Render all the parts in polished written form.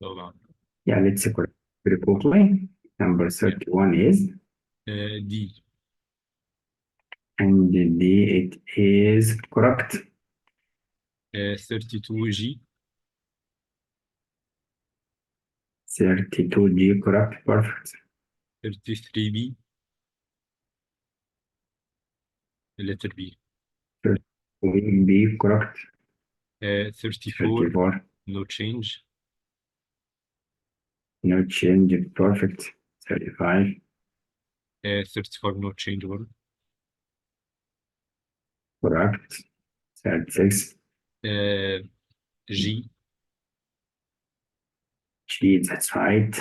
طبعا. Yeah, let's correct very quickly. Number 31 is, دي. and it is correct. 32G. 32G correct, perfect. 33B. letter B. 33B correct. 34. 34, No change. no change, perfect. 35, 34 no change برضه. correct. 36, G. G, that's right.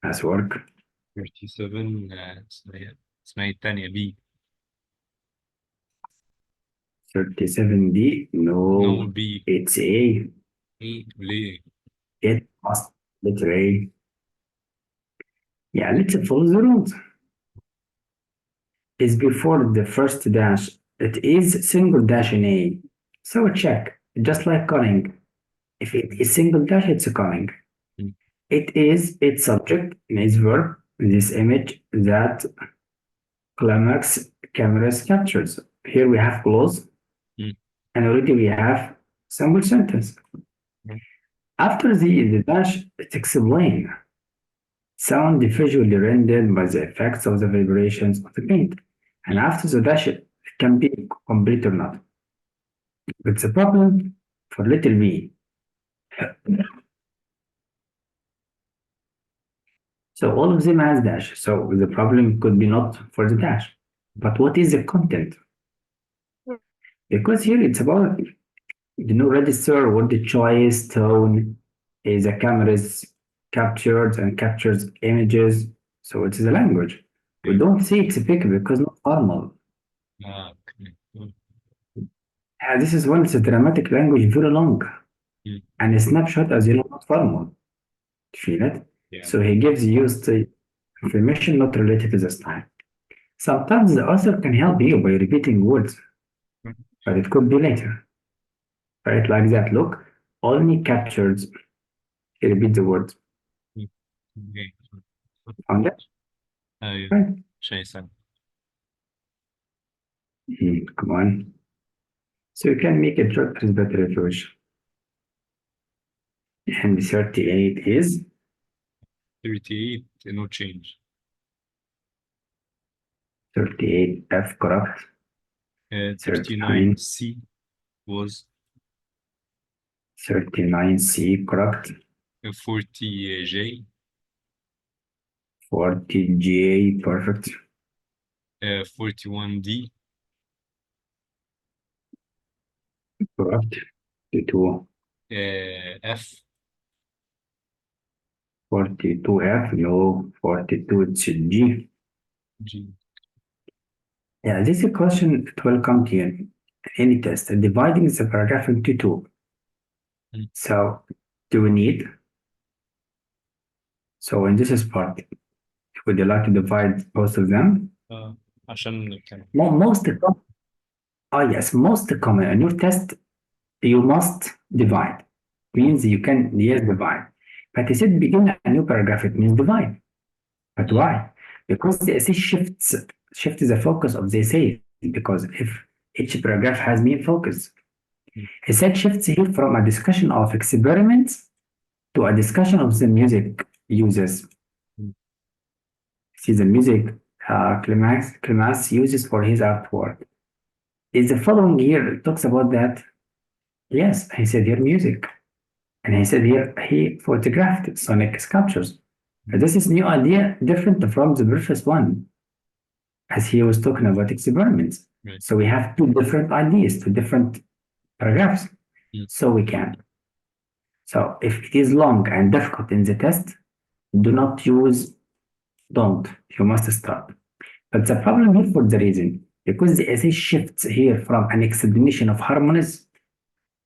Nice work. 37. اسمها التانية B. 37D, no, No B. it's A. إيه ليه؟ It must letter A. Yeah, let's follow the rules. Is before the first dash. It is single dash in A. So check, just like calling. If it is single dash, it's a calling. Mm. It is its subject, its verb, this image that climax cameras captures. Here we have clause, Mm. and already we have simple sentence. Mm. After the dash, it explains. Sound visually rendered by the effects of the vibrations of the paint. And after the dash, it can be complete or not. It's a problem for little b. So all of them has dash. So the problem could be not for the dash. But what is the content? Because here it's about register what the choice, tone, is the camera is captured and captures images. So it is a language. We don't see it's a pic because not formal. Okay. This is when it's a dramatic language very long. Mm. And a snapshot, as you know, not formal. Feel it? Yeah. So he gives you the information not related to the style. Sometimes the author can help you by repeating words, Mm. but it could be later. Right, like that. Look, only captures. He repeats the words. Mm. Okay. Found it? أيوه. Right. شيء سهل. Come on. So you can make it short as better if you wish. And 38 is 38 no change. 38F correct. 39, 39C was 39C correct. 40J. 40G perfect. 41D. Correct. 42. F. 42F, no, 42 it's G. G. Yeah, this is a question it will come to you in any test. Dividing the paragraph into two. Mm. So, do we need? So, in this is part, would you like to divide both of them? عشان كان. Most common. Oh, yes, most common. In your test, you must divide. Means you can, yes, divide. But he said begin a new paragraph, it means divide. But why? Because the essay shifts the focus of the essay. Because if each paragraph has main focus, he said shifts here from a discussion of experiments to a discussion of the music uses. See the music Klimas uses for his artwork. Is the following year talks about that? Yes, he said here music. And he said here he photographed sonic sculptures. This is new idea, different from the previous one, as he was talking about experiments. Right. So we have two different ideas, two different paragraphs. So we can. So if it is long and difficult in the test, do not use don't. You must stop. But the problem here for the reason, because the essay shifts here from an explanation of harmonies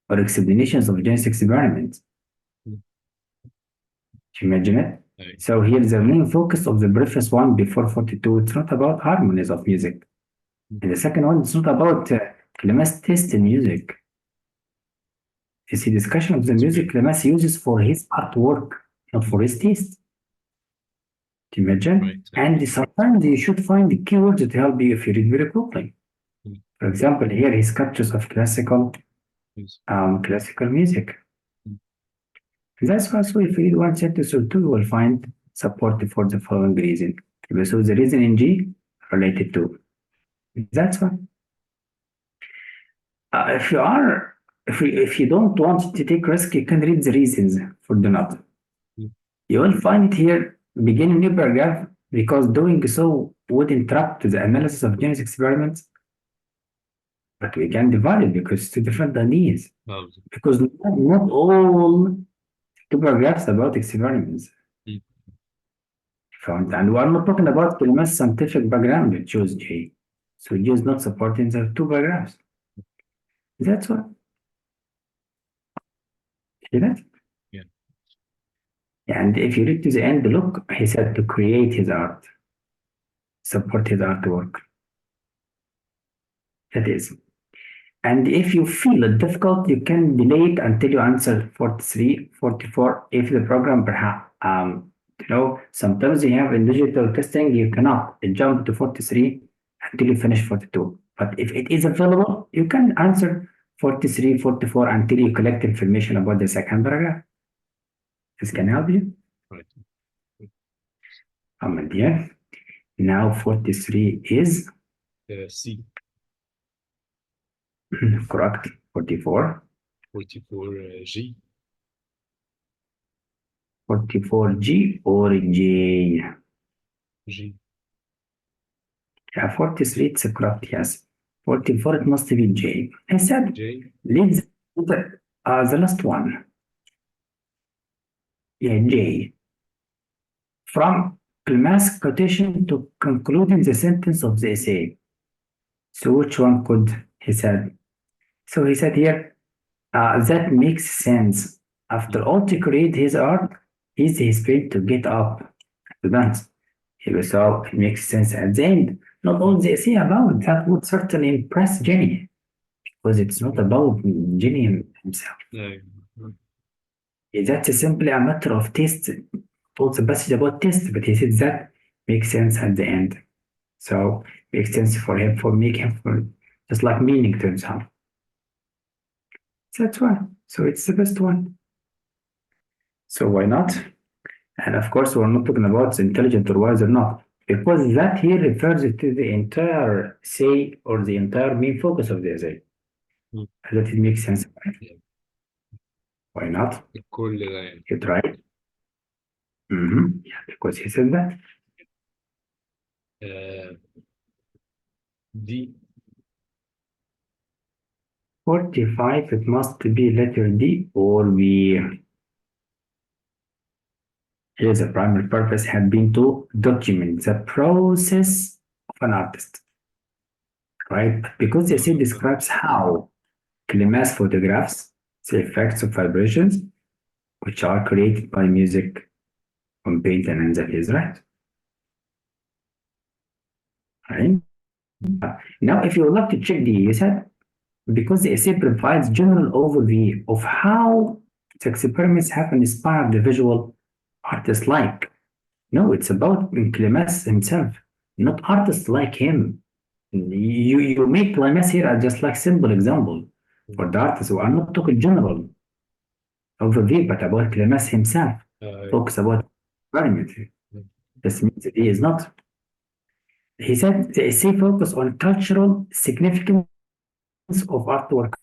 or explanations of Jones experiments. Imagine it. Right. So here the main focus of the previous one before 42, it's not about harmonies of music. And the second one, it's not about Klimas taste in music. You see, discussion of the music Lemas uses for his artwork, not for his taste. Do you imagine? Right. And sometimes you should find the keywords to help you if you read very quickly. Mm. For example, here his captures of classical Yes. music. Mm. That's why, so if you read one sentence or two, you will find support for the following reason. So the reason in G related to. That's why. If you don't want to take risk, you can read the reasons for the not. Mm. You will find it here, begin a new paragraph, because doing so would interrupt the analysis of Genius experiments. But we can divide it because it's two different ideas. Oh, Because not all two paragraphs about experiments. Mm. And we're not talking about the scientific background you choose J. So J is not supporting the two paragraphs. That's what. See that? Yeah. And if you read to the end, look, he said to create his art, support his artwork. That is. And if you feel it difficult, you can delay it until you answer 43, 44. If the program perhaps, sometimes you have in digital testing, you cannot jump to 43 until you finish 42. But if it is available, you can answer 43, 44 until you collect information about the second paragraph. This can help you. Right. Yeah. Now 43 is C. correct. 44. 44 G. 44 G or J. G. 43 it's correct, yes. 44 it must be J. I said J. let's the last one. Yeah, J. From mass quotation to concluding the sentence of the essay. So which one could he said? So he said here that makes sense. After all to create his art, is his paid to get up to dance. So it makes sense at the end. Not all the essay about that would certainly impress Jenny. Because it's not about Jenny himself. That's simply a matter of taste. Also, passage about taste, but he said that makes sense at the end. So makes sense for him for making for just like meaning to himself. That's why. So it's the best one. So why not? And of course, we're not talking about intelligent or wise or not, because that here refers to the entire say or the entire main focus of the essay. Mm. That it makes sense. Yeah. Why not? كل ده يعني. You try it. Yeah, because he said that. D. 45, it must be letter D or B. Here the primary purpose had been to document the process of an artist. Right? Because the essay describes how Klimas photographs the effects of vibrations which are created by music on paint and that is right. Right? Now, if you would like to check the you said because the essay provides general overview of how the experiments have inspired the visual artist like. No, it's about Klimas himself, not artists like him. You make Klimas here as just like simple example for the artist. So I'm not talking general overview, but about Klimas himself. Focus about environment. This means that he is not. He said the essay focus on cultural significance of artwork.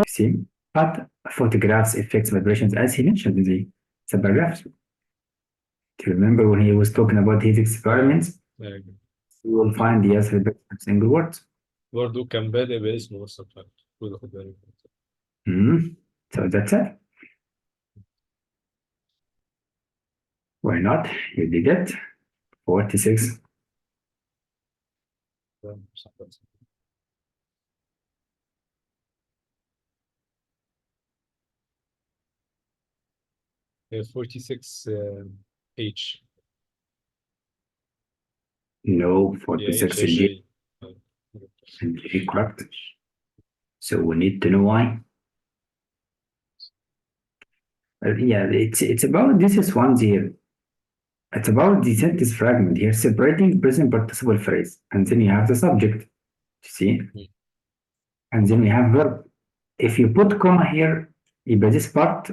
See, but photographs, effects, vibrations, as he mentioned in the paragraphs. Do you remember when he was talking about his experiments? You will find the answer in single words. برضه كان بادئ باسمه اصلا فاهم خد بالك. So that's it. Why not? You did it. 46. Yeah, 46 H. No, Yeah, 46 H. G. and J, correct. So we need to know why. Yeah, it's about this is 1-0. It's about the sentence fragment here, separating present participle phrase, and then you have the subject. You see, and then we have verb. If you put comma here, this part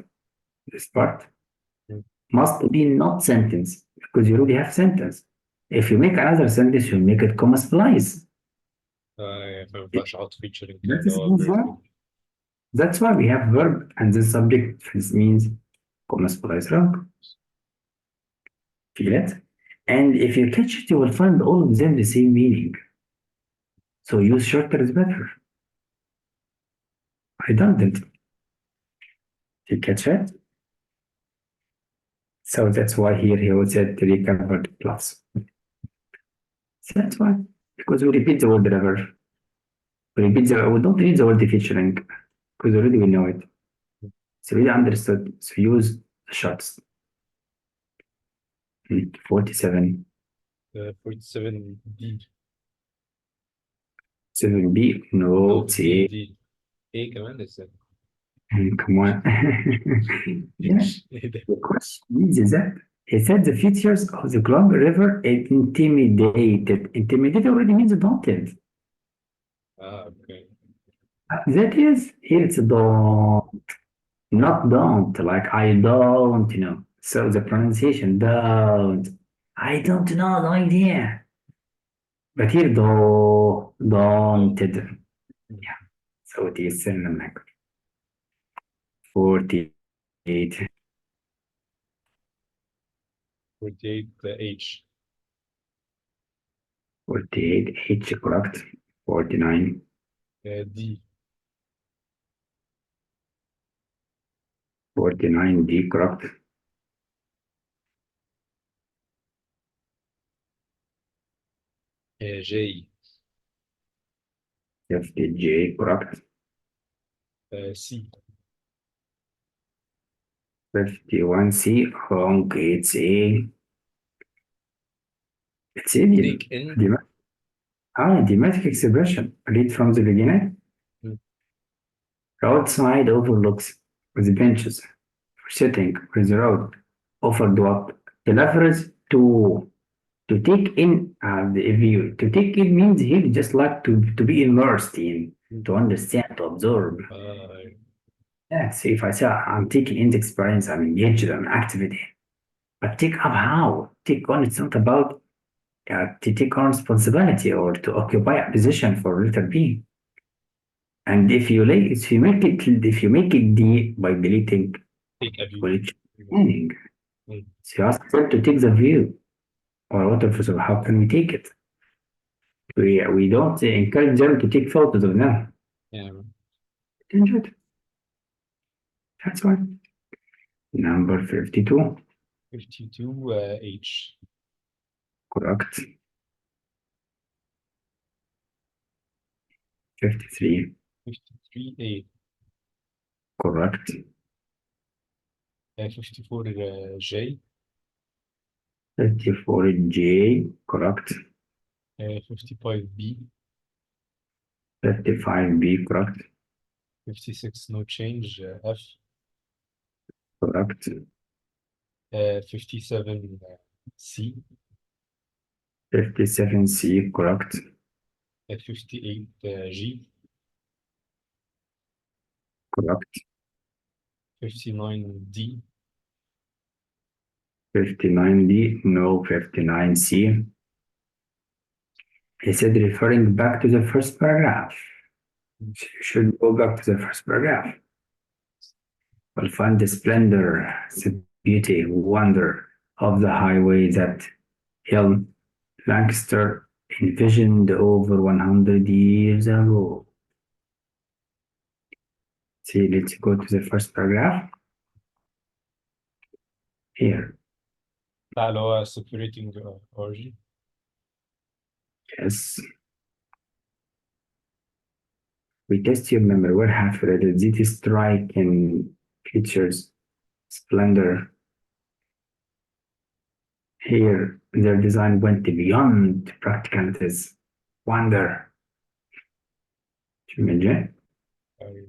must be not sentence because you already have sentence. If you make another sentence, you make it comma splice. يعني ما ينفعش احط featuring That اللي is هو easy. verb. That's why we have verb and then subject. This means comma splice wrong. Feel it? And if you catch it, you will find all of them the same meaning. So use shorter is better. Redundant. You catch it? So that's why here he was said recovered plus. So that's why. Because we repeat the word river. We don't need the word featuring because already we know it. It's really understood. So use the shots. 47. 47D. 7B. No, C. D. ايه كمان ازاي؟ Come on. Yeah. ايه ده؟ The question is that he said the features of the Columbia River intimidated. Intimidated already means daunted. اوكي. That is, here it's don't, not don't, like I don't know. So the pronunciation, don't. I don't know, no idea. But here, daunted. Yeah. So it is synonym. 48. 48 H. 48, H correct. 49. D. 49, D correct. J. 50, J correct. C. 51, C wrong. It's A. It's idiom. Take in. Idiomatic expression. Read from the beginning. Roadside overlooks with benches for sitting with the road. Offered what? The reference to take in the view. To take in means here just like to be immersed in, to understand, to absorb. Yeah, so if I say I'm taking in the experience, I'm engaged, I'm activity. But take up how? Take on, it's not about to take on responsibility or to occupy a position for letter B. And if you make it D by deleting meaning, so you ask them to take the view or whatever. So how can we take it? We don't encourage them to take photos of them. Yeah. Enjoy it. That's why. Number 52. 52 H. Correct. 53. 53 A. Correct. 54 J. 54 J. Correct. 55 B. 55 B. Correct. 56 no change F. Correct. 57 C. 57 C. Correct. 58 G. Correct. 59 D. 59 D. No. 59 C. He said referring back to the first paragraph. You should go back to the first paragraph. We'll find the splendor, the beauty, wonder of the highway that Hill Lancaster envisioned over 100 years ago. See, let's go to the first paragraph. Here. اللي هو separating origin. Yes. We test your memory. Where have read the striking features, splendor. Here, their design went beyond practicalities, wonder. Imagine. أيوة.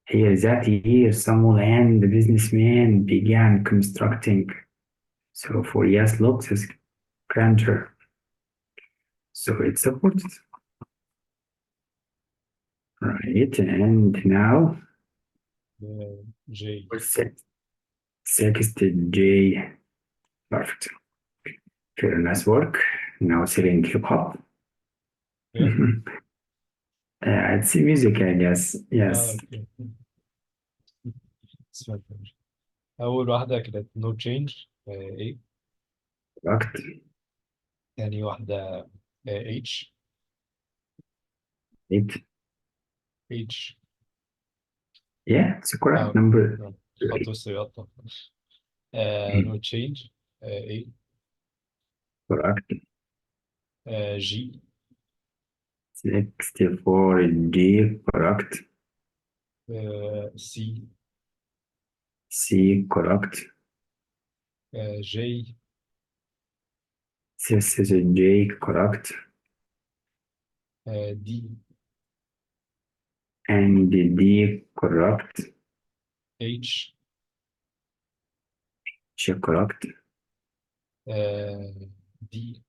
Here that year, Samuel and the businessman began constructing. So for yes, looks is grandeur. So it's supported. Right, and now J. sixth J. Perfect. Very nice work. Now sitting hip hop. Yeah. It's music, I guess. Yes. أوكي. سمعت. أول واحدة كانت no change A. Correct. تاني واحدة H. Eight. H. Yeah, it's correct. أوكي. Number خط three. والسياقة. no change A. Correct. G. 64 G. Correct. C. C. Correct. J. This is a J. Correct. D. And the D. Correct. H. H. Correct. D.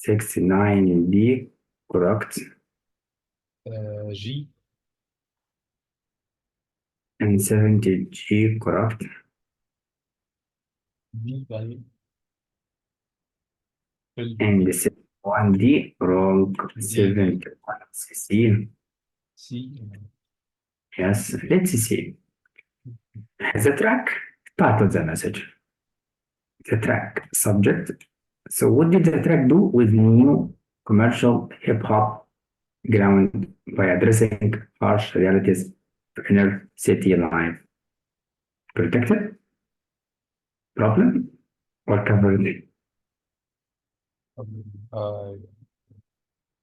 69 D. Correct. G. And 70 G. Correct. D بعدين And the 71 D. Wrong. D 71 C. C. Yes. Let's see. The track. Part of the message. The track subject. So what did the track do with new commercial hip hop ground by addressing harsh realities of inner city life? Protected? Problem? Or covered?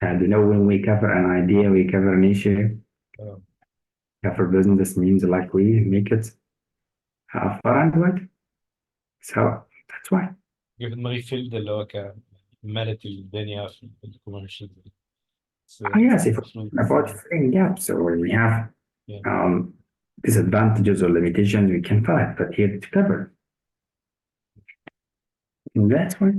And you know, when we cover an idea, we cover an issue, cover business means like we make it have fun to it. So that's why. جه في دماغي فيلد اللي هو ملت الدنيا في الكوميرشال. Yes, if about filling gaps, so when we have Yeah. disadvantages or limitations, we can find, but here it's covered. And that's why.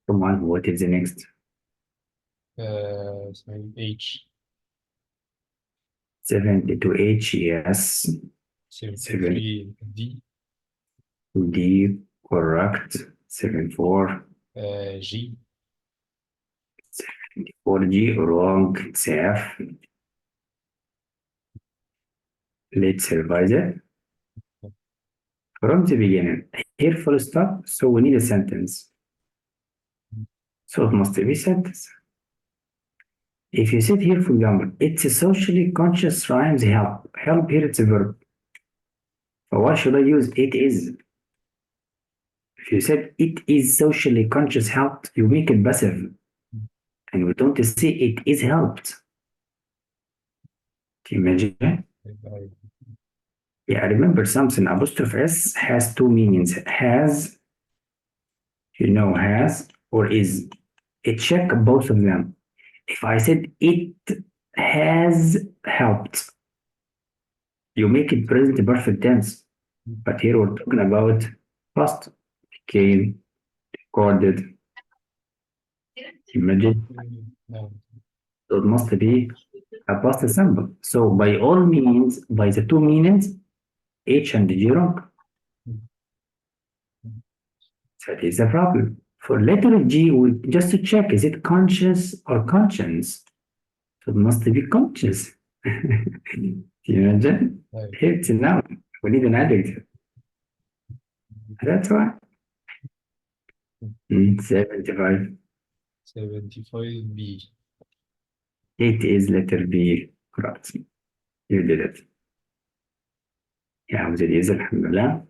Come on, what is the next? H. 72 H, yes. 73 D. D, correct. 74. G. 4G, wrong. It's F. Let's revise it. From the beginning, here full stop, so we need a sentence. So it must be a sentence. If you said here, for example, it's a socially conscious rhymes help. Help here, it's a verb. So why should I use it is? If you said it is socially conscious helped, you make it passive. And we don't say it is helped. Can you imagine? Yeah, remember something. Apostrophe S has two meanings. Has, has or is. It check both of them. If I said it has helped, you make it present perfect tense. But here we're talking about past, became, recorded. Imagine. So it must be a past simple. So by all means, by the two meanings, H and G wrong. That is the problem. For letter G, just to check, is it conscious or conscience? So it must be conscious. Do you imagine? Here it's a noun. We need an adjective. That's why. 75. 75 B. It is letter B. Correct. You did it. Yeah, it is. Alhamdulillah.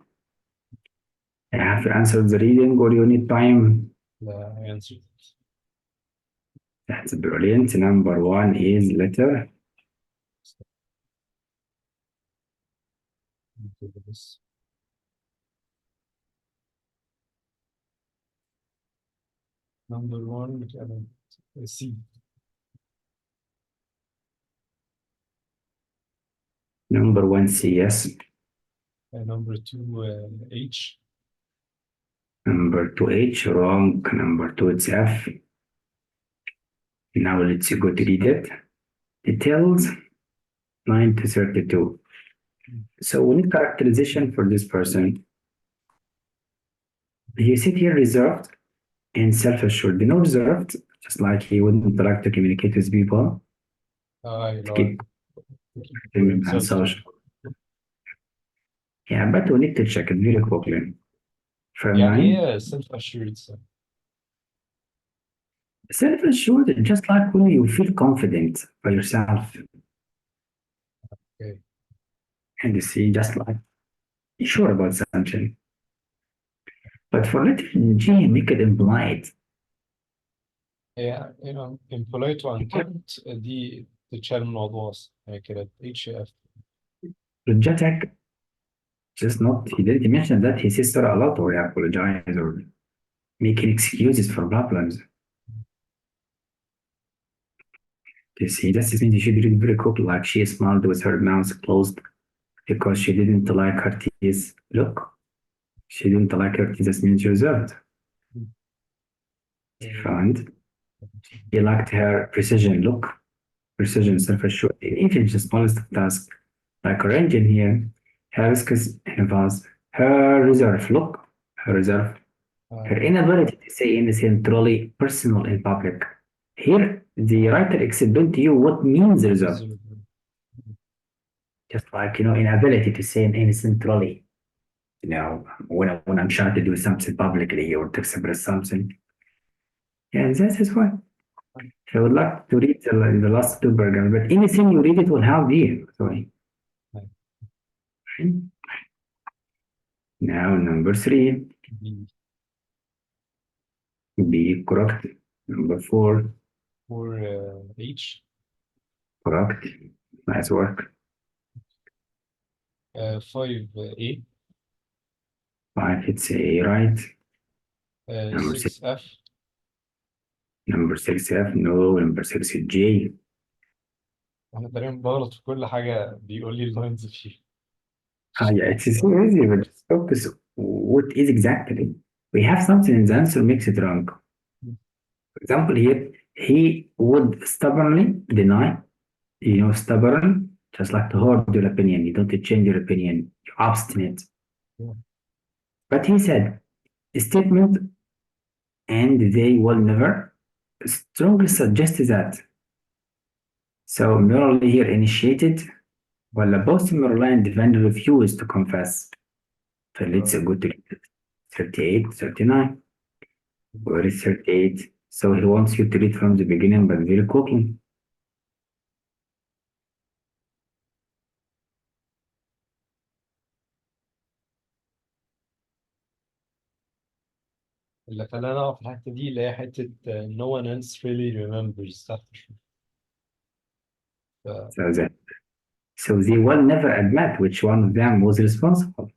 I have to answer the reading or you need time? لا, I answered it. That's brilliant. Number one is letter Number one C. Number one C, yes. Number two H. Number two H, wrong. Number two it's F. Now let's go to read it. Details 9 to 32. So we need characterization for this person. He said here reserved and self-assured. You know, reserved, just like he wouldn't like to communicate with people. To keep and social. Yeah, but we need to check it very quickly. يعني ايه self-assured? Self-assured, just like when you feel confident by yourself. Okay. And you see, just like you're sure about something. But for letter G, make it implied. Yeah, you know, impolite وانكبت دي تتشال من الموضوع يعني كده HF. Reject, just not, he didn't mention that he says sorry a lot or he apologize or making excuses for problems. You see, that means you should read very quickly, like she smiled with her mouth closed because she didn't like her teeth. Look, she didn't like her teeth, that means reserved. And he liked her precision. Look, precision, self-assured, even the smallest task, like arranging here, her risks involves her reserve. Look, her reserve, her inability to say anything truly personal in public. Here, the writer explained to you what means reserve. Just like, you know, inability to say anything truly. You know, when I'm trying to do something publicly or to express something. Yeah, this is why. I would like to read the last two paragraphs, but anything you read it will have here. Sorry. Now number three. B, correct. Number four. For H. Correct. Nice work. 5A. 5, it's A, right. Number 6F. Number 6F, no. Number 6 is J. أنا تقريبا بغلط في كل حاجة بيقول لي اللاينز فيه. Yeah, it's so easy, but just focus what is exactly. We have something in the answer makes it wrong. For example, here, he would stubbornly deny, you know, stubborn, just like to hold your opinion. You don't change your opinion. You're obstinate. Yeah. But he said, a statement, and they will never strongly suggest that. So morally here initiated, while both Morally and Van refused to confess. So let's go to 38, 39. Where is 38? So he wants you to read from the beginning, but very quickly. اللي خلاني أقف في الحتة دي اللي هي حتة no one else really remembers self-assured. So they will never admit which one of them was responsible.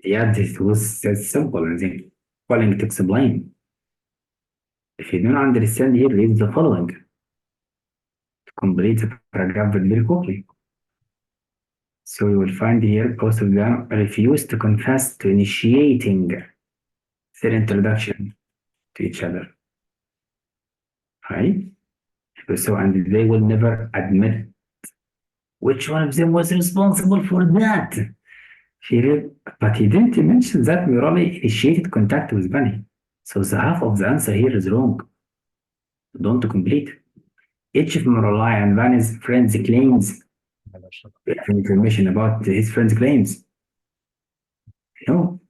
Yeah, this was that simple and then calling to explain. If you don't understand here, read the following to complete the paragraph very quickly. So you will find here both of them refuse to confess to initiating their introduction to each other. Right? So, and they will never admit which one of them was responsible for that. But he didn't mention that Murali initiated contact with Bunny. So the half of the answer here is wrong. Don't complete. Each of Murali and Bunny's friends claims information about his friend's claims. No,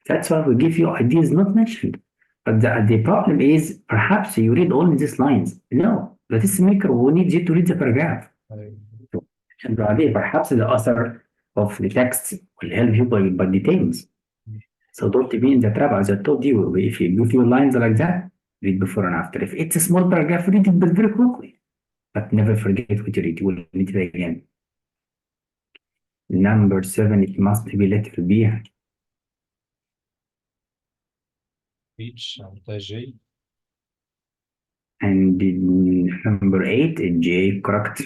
that's why we give you ideas not mentioned. But the problem is perhaps you read only these lines. No, the test maker will need you to read the paragraph. And perhaps the author of the text will help you by details. So don't be in the trap, as I told you. If you give you lines like that, read before and after. If it's a small paragraph, read it but very quickly. But never forget what you read. You will read it again. Number 7, it must be letter B. H, J. And number 8, J, correct.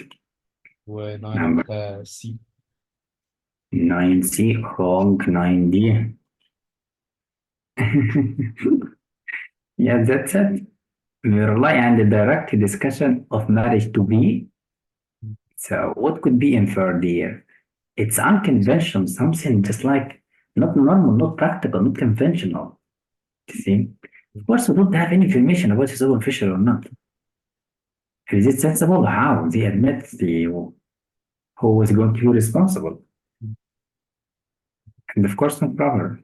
و9 Number C. 9C, wrong. 9D. Yeah, that's it. We rely on the direct discussion of marriage to be. So, what could be inferred here? It's unconventional, something just like not normal, not practical, not conventional. You see? Of course, we don't have any information about it's official or not. Is it sensible? How? They admit who is going to be responsible. And of course, not proper.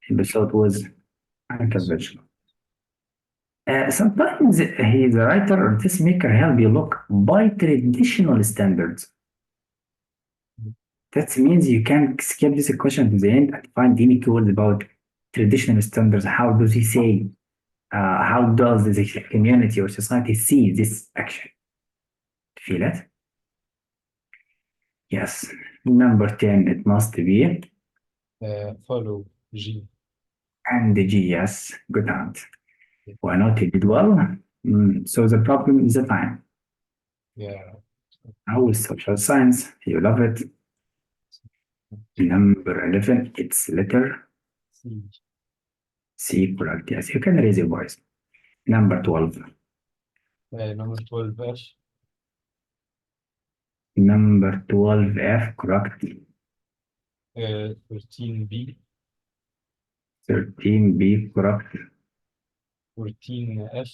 Episode was unconventional. Sometimes he, the writer or this maker help you look by traditional standards. That means you can skip this question to the end and find any keywords about traditional standards. How does he say? How does the community or society see this action? Feel it? Yes. Number 10, it must be. Follow G. And the G, yes. Good hand. Why not? You did well. So the problem is the time. Yeah. How is social science? You love it. Number 11, it's letter C. C, correct. Yes, you can raise your voice. Number 12. Number 12 F. Number 12, F, correct. 13 B. 13, B, correct. 14 F.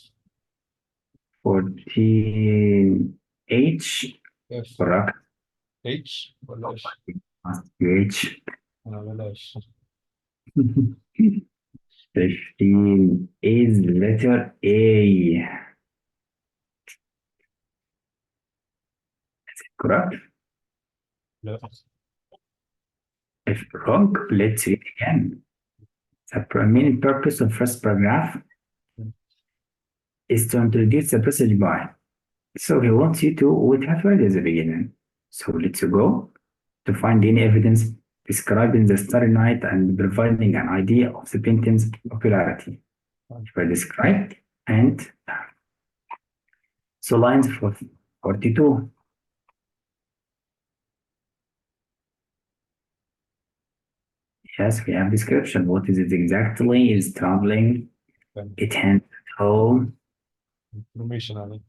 14, H, F. correct. H ولا H؟ Must be H. بلاش. 15 is letter A. Is it correct? لا. If wrong, let's read again. The main purpose of first paragraph is to introduce the passage by. So he wants you to what have read at the beginning. So let's go to find any evidence describing the Starry Night and providing an idea of the painting's popularity. By described and so lines 42. Yes, we have description. What is it exactly? Is traveling. It hands home. Information عليه.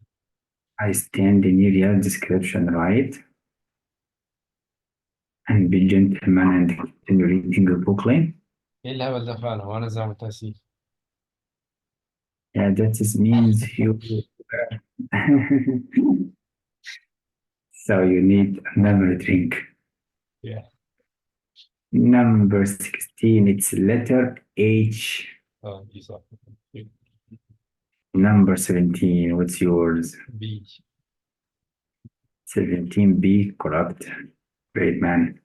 I stand in area description, right? And be gentleman and continue reading the booklet. ايه الهبل ده فعلا وانا زي ما عملتها سي. Yeah, that just means you. So you need another drink. Yeah. Number 16, it's letter H. دي صح. Number 17, what's yours? B. 17B, correct. Great man.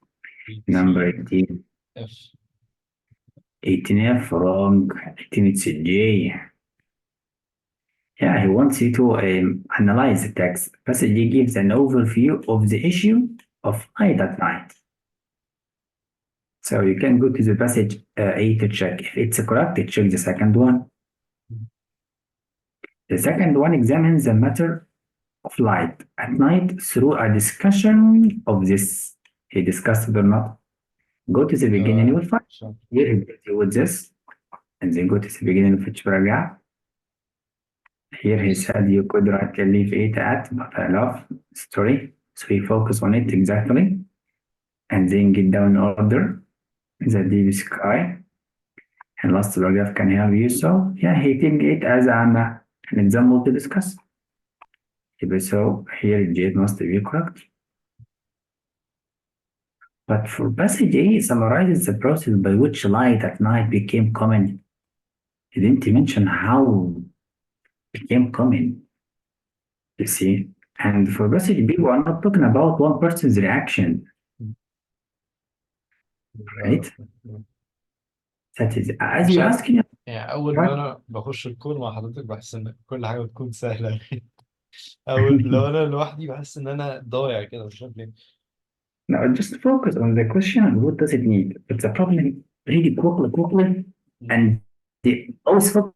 B. Number 18, F. 18F, wrong. 18, it's a J. Yeah, he wants you to analyze the text. Passage gives an overview of the issue of night at night. So you can go to the passage A to check if it's correct. Check the second one. The second one examines the matter of light at night through a discussion of this. He discussed it or not. Go to the beginning, you will find Sure. here he deals with this, and then go to the beginning of each paragraph. Here he said you could write leave it at, but I love story. So we focus on it exactly. And then get down in order. The deep sky. And last paragraph can help you. So yeah, he take it as an example to discuss. So here J must be correct. But for passage A, it summarizes the process by which light at night became common. He didn't mention how it became common. You see? And for passage B, we're not talking about one person's reaction, right? That is, as you ask him, يعني أول ما أنا بخش الكون مع حضرتك بحس إن كل حاجة بتكون سهلة. أول لو أنا لوحدي بحس إن أنا ضايع كده مش عارف ليه. now just focus on the question and what does it need. It's a problem really quickly, Mm. and they always focus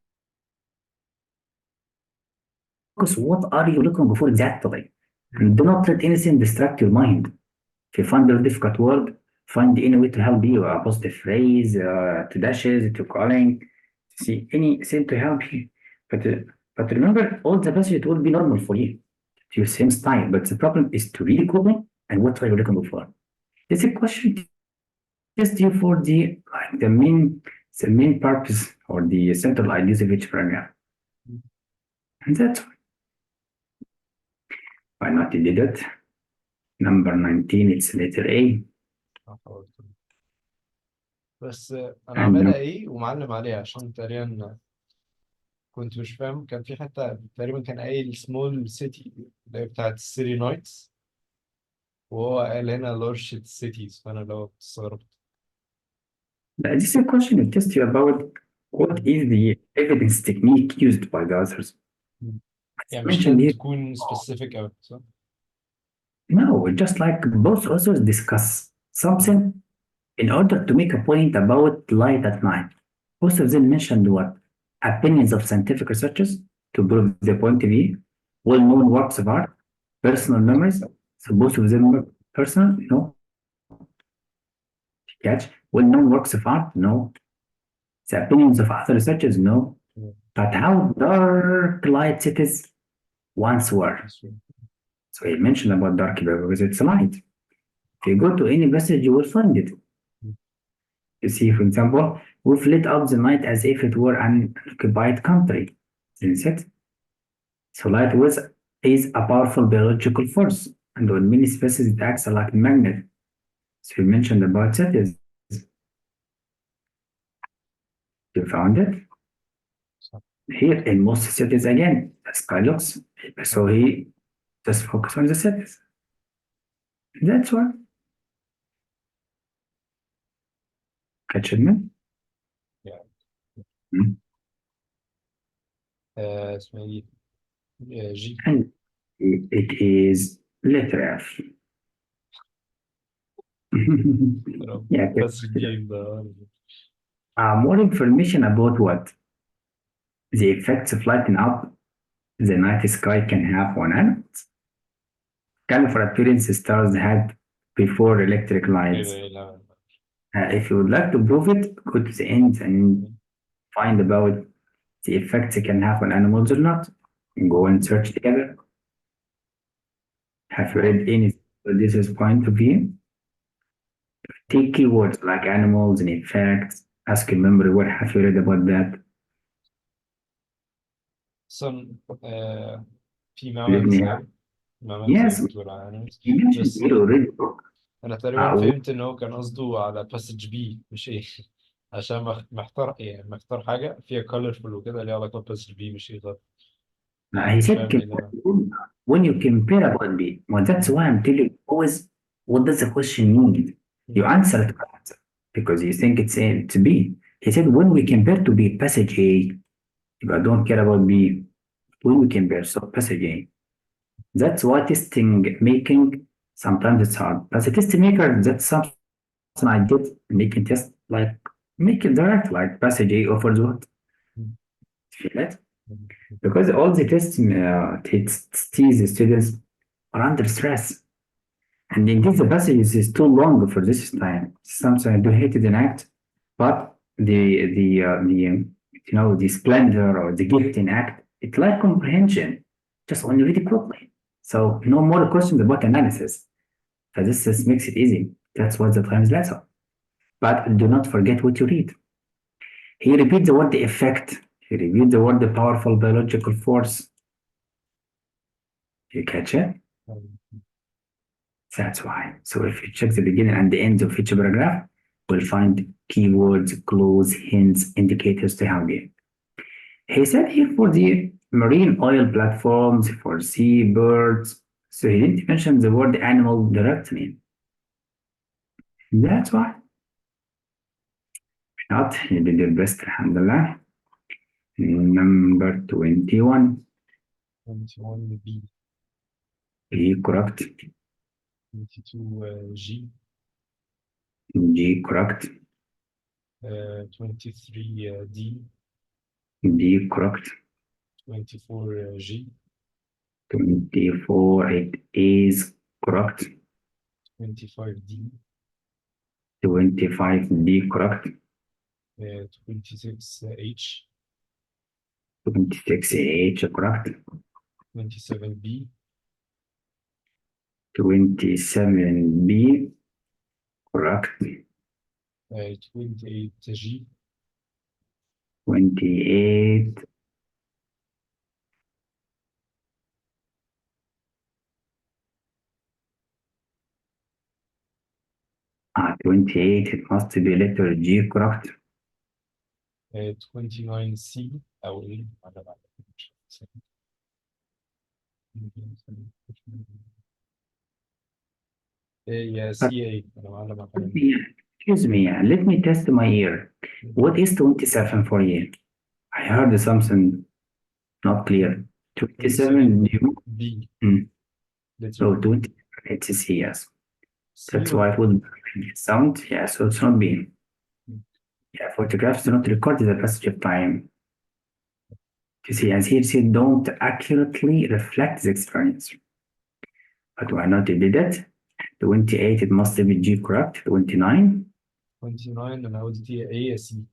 focus what are you looking for exactly. And do not let anything distract your mind. If you find a difficult word, find any way to help you, a positive phrase, to dashes, to calling, see anything to help you. But remember, all the passage will be normal for you, to your same style. But the problem is to really copy and what are you looking for. This is a question test you for the main purpose or the central ideas of each program. And that's why not you did it. Number 19, it's letter A. بس انا And عاملها ايه ومعلم عليها عشان تقريبا كنت مش فاهم. كان في حتة تقريبا كان قايل سمول سيتي اللي هي بتاعت السيتي نايتس، وهو قال هنا لارج سيتيز، فانا لو استغربت. this is a question to test you about what is the evidence technique used by the authors. يعني مش Mentioned لازم here. تكون specific أوي صح؟ No, just like both authors discuss something in order to make a point about light at night. Both of them mentioned what? Opinions of scientific researchers to prove their point of view, well-known works of art, personal memories. So both of them were personal, no. Catch? Well-known works of art, no. The opinions of other researchers, no. But how dark light cities once were. So he mentioned about dark because it's light. If you go to any passage, you will find it. You see, for example, we've lit up the night as if it were an occupied country. Isn't it? So light is a powerful biological force, and on many species it acts like a magnet. So you mentioned about cities. You found it? Here in most cities again, the sky looks. So he just focus on the cities. That's why. Catch it, man? Yeah. Hmm. اسمها ايه؟ جي. And it is letter F. Yeah, بس جي ده. more information about what the effects of lighting up the night sky can have on animals. Kind of appearance stars had before electric lights. If you would like to prove it, go to the end and find about the effects it can have on animals or not. Go and search together. Have you read any this is point of view? Take keywords like animals and effects. Ask your memory what have you read about that. Some في Let mammals me أيوة. mammals yes, زي بتقول animals. you mentioned بس here already. أنا تقريبا فهمت إن هو كان قصده على passage B مش إيه. عشان محتار يعني محتار حاجة فيها colorful وكده ليها علاقة ب passage B مش إيه غلط. he said فاهم إيه ده؟ when you compare about B, well, that's why I'm telling you always what does the question mean? You answer it correct because you think it's A to B. He said when we compare to B, passage A, if I don't care about B, when we compare, so passage A. That's why testing making sometimes it's hard. As a test maker, that's something I did making test like make it direct, like passage A offers what? Feel it? Because all the tests the students are under stress. And indeed the passage is too long for this time. Sometimes I do hate it in act, but the splendor or the gift in act, it's like comprehension, just when you read it quickly. So no more questions about analysis. So this makes it easy. That's what the time is lesson. But do not forget what you read. He repeats the word the effect. He repeats the word the powerful biological force. You catch it? That's why. So if you check the beginning and the end of each paragraph, we'll find keywords, clues, hints, indicators to help you. He said here for the marine oil platforms, for seabirds. So he didn't mention the word animal directly. That's why. Not, he did the best, alhamdulillah. Number 21. 21 B. E correct. 22 G. G correct. 23 D. D correct. 24 G. 24, it is correct. 25D, 25D, correct. 26H, 26H, correct. 27B, 27B, correct. 28G, 28, 28, it must be letter G, correct. 29C أو إيه؟ أنا بعد مش عارف. هي CA أنا معلم على Excuse me, let me test my ear. What is 27 for you? I heard something not clear. 27, B. Hmm. Let's Oh, go. 20, it's C, yes. C That's or why it would be sound, yeah, so it's not B. Yeah, photographs do not record the passage of time. You see, as here said, don't accurately reflect the experience. But why not did it? 28, it must be G, correct? 29. 29 أنا قلت هي A C.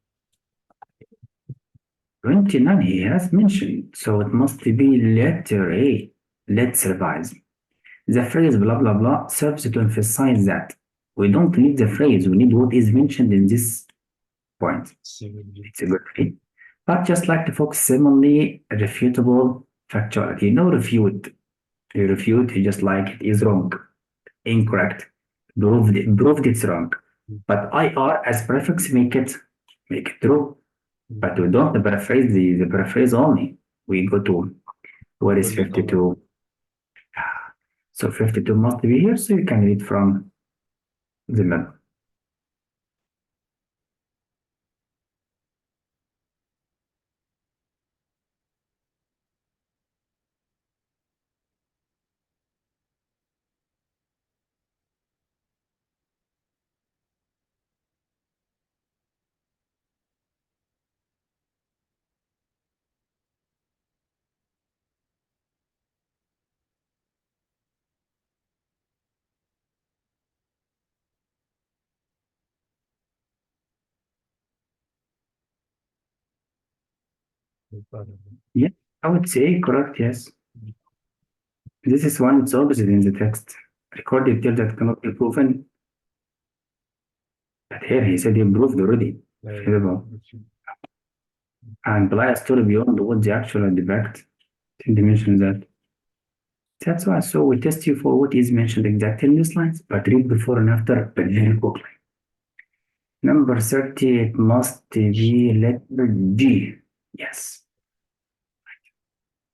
29 he has mentioned, so it must be letter A. Let's revise. The phrase blah blah blah serves to emphasize that we don't need the phrase, we need what is mentioned in this point. C would be. It's a good thing. But just like to focus similarly refutable factuality. You know, refute. You refute, you just like it is wrong, incorrect, proved it's wrong. But IR as prefix make it true. But we don't paraphrase the paraphrase only. We go to where is 52? So 52 must be here, so you can read from the middle. Yeah, I would say correct, yes. This is one, it's opposite in the text. Recorded till that cannot be proven. But here he said he proved already. And apply a story beyond what the actual and the fact. Didn't mention that. That's why. So we test you for what is mentioned exactly in these lines, but read before and after, but very quickly. Number 30, it must be letter G. Yes.